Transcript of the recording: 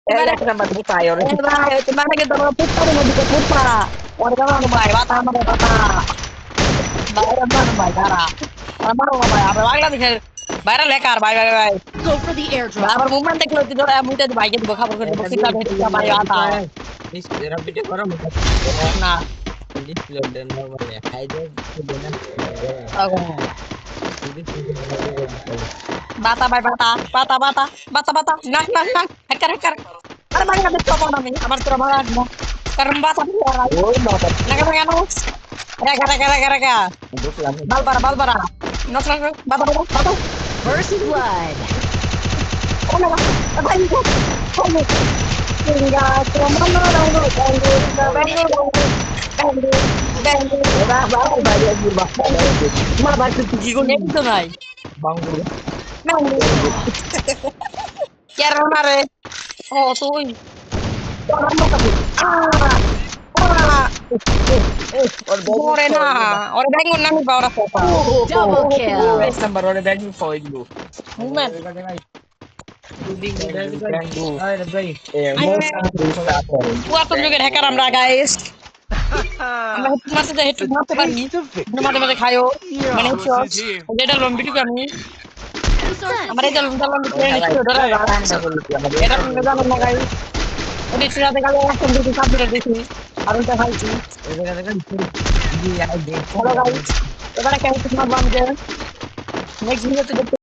Ebae, ebae, gimana gitu mau putar mau dikit putar. Warga mau bayar, bata mau bata. Bayar mana bayar? Mana mau bayar? Bayar lagi bayar lekar, bayar bayar. Go for the airdrop. Bayar movement দেখলো তুই ধর মুইতে bike দিব খাবার করে দিব সিটা দেখতে পাই আতা। না bata bay bata bata bata bata bata nak nak nak hacker hacker. Aduh banyak ada coba nami, abar turun banget mau. Karena bata biar. Nak nak nak. Reka reka reka reka. Bal bara. Nok nok nok. Bata bata bata. First blood. Oh no. Apa ini? Oh no. Tinggal cuma nongol bangun bangun bangun. Baru bayar jubah. Mah batu tinggi gue itu nai. Bangun. Bangun. Kira mare. Oh tuh. Orang mau kabur. Ah. Ah. Morena. Orang bangun nami bawa siapa? Double kill. Number one bangun point lu. Movement. Buat tuh juga hacker আমরা guys. আমরা মারতে যাই একটু মারতে পারি মাঝে মাঝে খায়ও মানে এটা লম্বি টুকু আমি আমার এটা লম্বি টুকু নিশ্চয় ধরা এটা তুমি জানো না গাই ওই সিরাতে গেলে এখন দুটো সাবজেক্ট দেখি আর ওটা খাইছি হ্যালো গাই এবারে কেমন তোমার বামকে নেক্সট ভিডিওতে দেখতে